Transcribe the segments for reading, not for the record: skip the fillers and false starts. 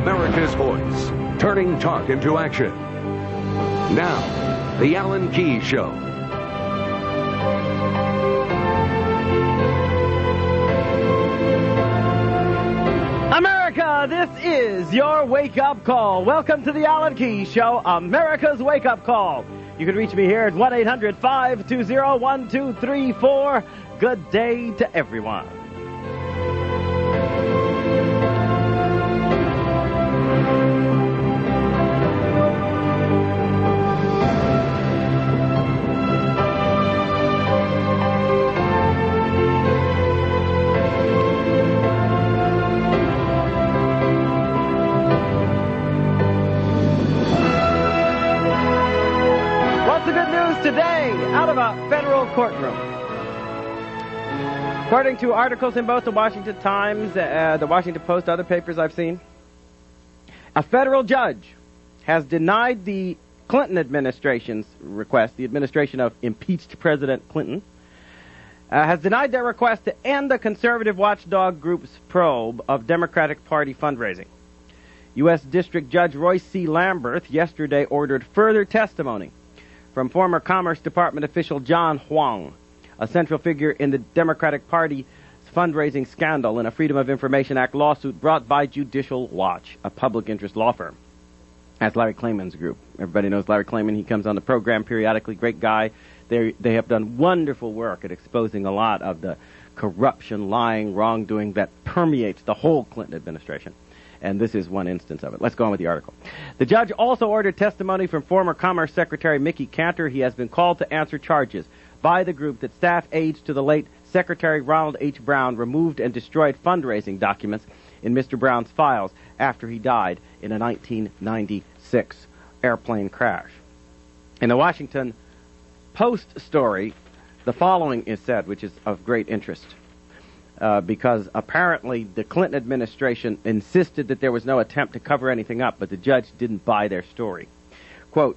America's voice, turning talk into action. Now, The Alan Key Show. America, this is your wake-up call. Welcome to The Alan Key Show, America's wake-up call. You can reach me here at 1-800-520-1234. Good day to everyone. Today, out of a federal courtroom. According to articles in both the Washington Times, the Washington Post, other papers I've seen, a federal judge has denied the Clinton administration's request, the administration of impeached President Clinton, has denied their request to end the conservative watchdog group's probe of Democratic Party fundraising. U.S. District Judge Royce C. Lamberth yesterday ordered further testimony from former Commerce Department official John Huang, a central figure in the Democratic Party's fundraising scandal in a Freedom of Information Act lawsuit brought by Judicial Watch, a public interest law firm. That's Larry Klayman's group. Everybody knows Larry Klayman. He comes on the program periodically. Great guy. They have done wonderful work at exposing a lot of the corruption, lying, wrongdoing that permeates the whole Clinton administration. And this is one instance of it. Let's go on with the article. The judge also ordered testimony from former Commerce Secretary Mickey Cantor. He has been called to answer charges by the group that staff aides to the late Secretary Ronald H. Brown removed and destroyed fundraising documents in Mr. Brown's files after he died in a 1996 airplane crash. In the Washington Post story, the following is said, which is of great interest. Because apparently the Clinton administration insisted that there was no attempt to cover anything up, but the judge didn't buy their story. Quote,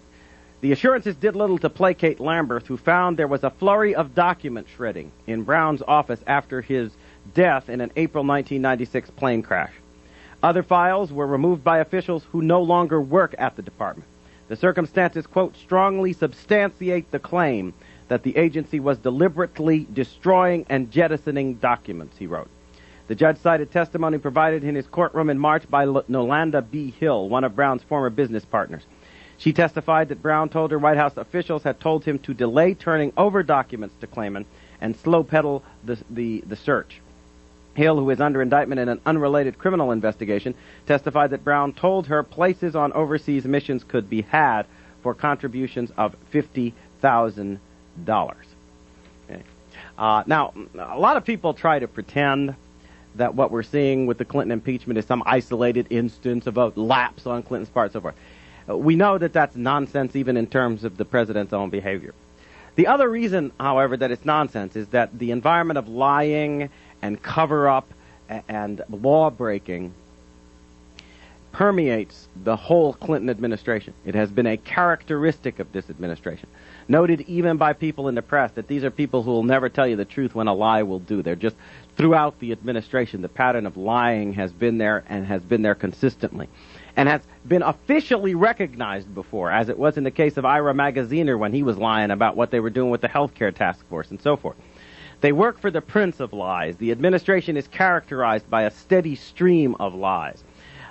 the assurances did little to placate Lamberth, who found there was a flurry of document shredding in Brown's office after his death in an April 1996 plane crash. Other files were removed by officials who no longer work at the department. The circumstances, quote, strongly substantiate the claim that the agency was deliberately destroying and jettisoning documents, he wrote. The judge cited testimony provided in his courtroom in March by Nolanda B. Hill, one of Brown's former business partners. She testified that Brown told her White House officials had told him to delay turning over documents to Klayman and slow pedal the search. Hill, who is under indictment in an unrelated criminal investigation, testified that Brown told her places on overseas missions could be had for contributions of $50,000. Okay. Now, a lot of people try to pretend that what we're seeing with the Clinton impeachment is some isolated instance of a lapse on Clinton's part and so forth. We know that that's nonsense even in terms of the president's own behavior. The other reason, however, that it's nonsense is that the environment of lying and cover-up and law-breaking permeates the whole Clinton administration. It has been a characteristic of this administration, noted even by people in the press that these are people who will never tell you the truth when a lie will do. They're just, throughout the administration, the pattern of lying has been there and has been there consistently, and has been officially recognized before, as it was in the case of Ira Magaziner when he was lying about what they were doing with the health care task force and so forth. They work for the prince of lies. The administration is characterized by a steady stream of lies.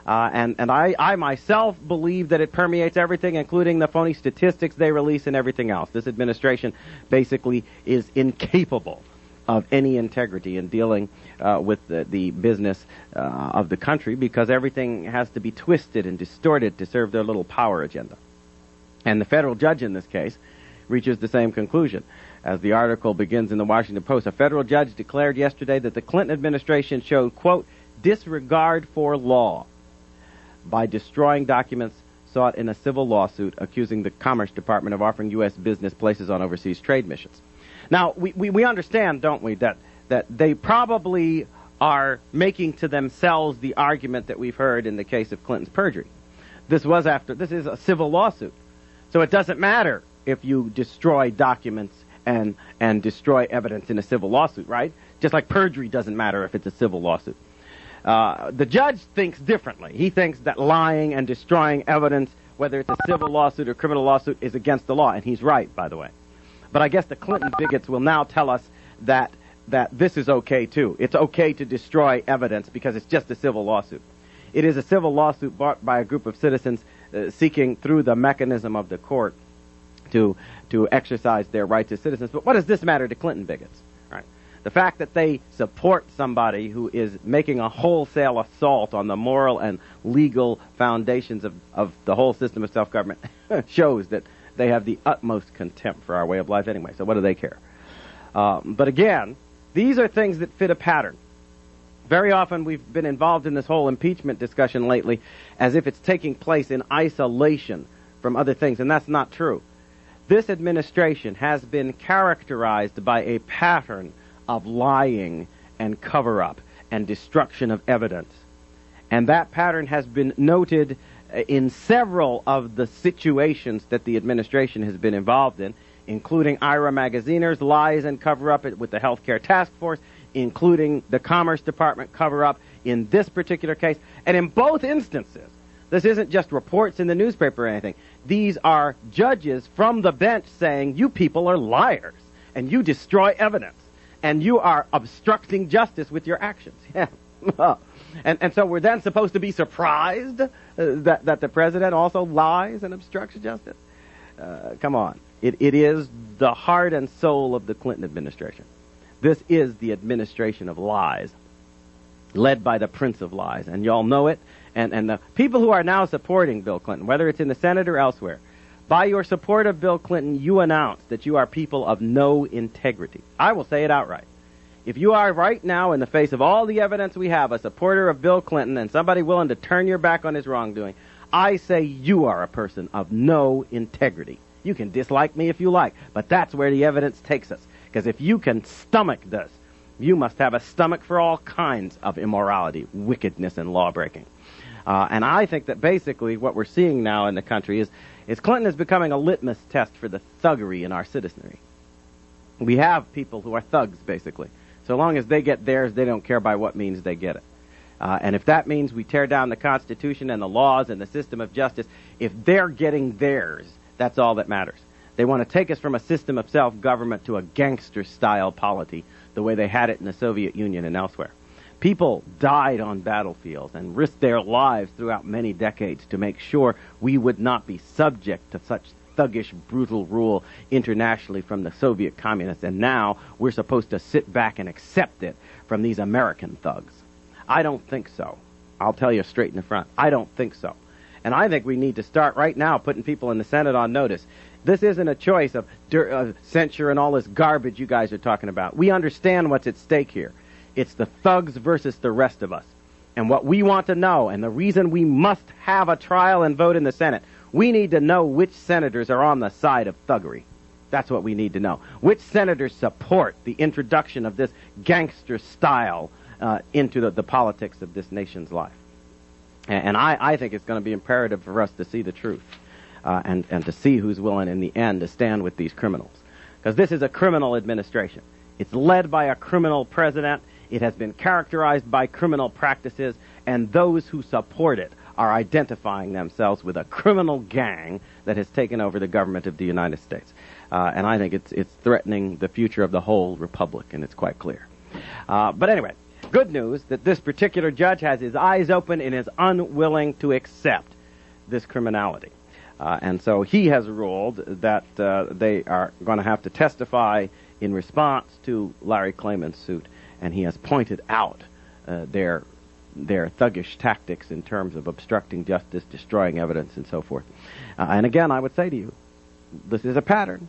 And I myself believe that it permeates everything, including the phony statistics they release and everything else. This administration basically is incapable of any integrity in dealing with the business of the country, because everything has to be twisted and distorted to serve their little power agenda. And the federal judge in this case reaches the same conclusion. As the article begins in the Washington Post, a federal judge declared yesterday that the Clinton administration showed, quote, disregard for law by destroying documents sought in a civil lawsuit accusing the Commerce Department of offering U.S. business places on overseas trade missions. Now, we understand, don't we, that they probably are making to themselves the argument that we've heard in the case of Clinton's perjury. This is a civil lawsuit. So it doesn't matter if you destroy documents and destroy evidence in a civil lawsuit, right? Just like perjury doesn't matter if it's a civil lawsuit. The judge thinks differently. He thinks that lying and destroying evidence, whether it's a civil lawsuit or criminal lawsuit, is against the law, and he's right, by the way. But I guess the Clinton bigots will now tell us that this is okay, too. It's okay to destroy evidence because it's just a civil lawsuit. It is a civil lawsuit brought by a group of citizens seeking, through the mechanism of the court, to exercise their rights as citizens. But what does this matter to Clinton bigots? Right. The fact that they support somebody who is making a wholesale assault on the moral and legal foundations of the whole system of self-government shows that they have the utmost contempt for our way of life anyway. So what do they care? But again, these are things that fit a pattern. Very often we've been involved in this whole impeachment discussion lately as if it's taking place in isolation from other things, and that's not true. This administration has been characterized by a pattern of lying and cover-up and destruction of evidence. And that pattern has been noted in several of the situations that the administration has been involved in, including Ira Magaziner's lies and cover-up with the Healthcare Task Force, including the Commerce Department cover-up in this particular case. And in both instances, this isn't just reports in the newspaper or anything. These are judges from the bench saying, you people are liars, and you destroy evidence, and you are obstructing justice with your actions. Yeah. And so we're then supposed to be surprised that the president also lies and obstructs justice? Come on. It is the heart and soul of the Clinton administration. This is the administration of lies, led by the Prince of Lies, and y'all know it. And the people who are now supporting Bill Clinton, whether it's in the Senate or elsewhere, by your support of Bill Clinton, you announce that you are people of no integrity. I will say it outright. If you are right now, in the face of all the evidence we have, a supporter of Bill Clinton and somebody willing to turn your back on his wrongdoing, I say you are a person of no integrity. You can dislike me if you like, but that's where the evidence takes us. Because if you can stomach this, you must have a stomach for all kinds of immorality, wickedness, and lawbreaking. And I think that basically what we're seeing now in the country is Clinton is becoming a litmus test for the thuggery in our citizenry. We have people who are thugs, basically. So long as they get theirs, they don't care by what means they get it. And if that means we tear down the Constitution and the laws and the system of justice, if they're getting theirs, that's all that matters. They want to take us from a system of self-government to a gangster-style polity, the way they had it in the Soviet Union and elsewhere. People died on battlefields and risked their lives throughout many decades to make sure we would not be subject to such thuggish, brutal rule internationally from the Soviet communists. And now we're supposed to sit back and accept it from these American thugs. I don't think so. I'll tell you straight in the front. I don't think so. And I think we need to start right now putting people in the Senate on notice. This isn't a choice of censure and all this garbage you guys are talking about. We understand what's at stake here. It's the thugs versus the rest of us. And what we want to know, and the reason we must have a trial and vote in the Senate, we need to know which senators are on the side of thuggery. That's what we need to know. Which senators support the introduction of this gangster style into the politics of this nation's life. And I think it's going to be imperative for us to see the truth and to see who's willing in the end to stand with these criminals. Because this is a criminal administration. It's led by a criminal president. It has been characterized by criminal practices, and those who support it are identifying themselves with a criminal gang that has taken over the government of the United States. And I think it's threatening the future of the whole republic, and it's quite clear. But anyway, good news that this particular judge has his eyes open and is unwilling to accept this criminality. And so he has ruled that they are going to have to testify in response to Larry Klayman's suit, and he has pointed out their thuggish tactics in terms of obstructing justice, destroying evidence, and so forth. And again, I would say to you, this is a pattern.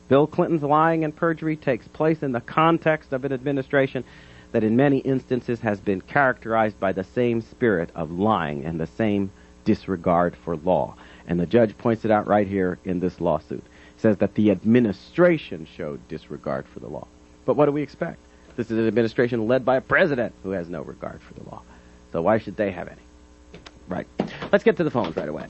Bill Clinton's lying and perjury takes place in the context of an administration that in many instances has been characterized by the same spirit of lying and the same disregard for law. And the judge points it out right here in this lawsuit. He says that the administration showed disregard for the law. But what do we expect? This is an administration led by a president who has no regard for the law. So why should they have any? Right. Let's get to the phones right away.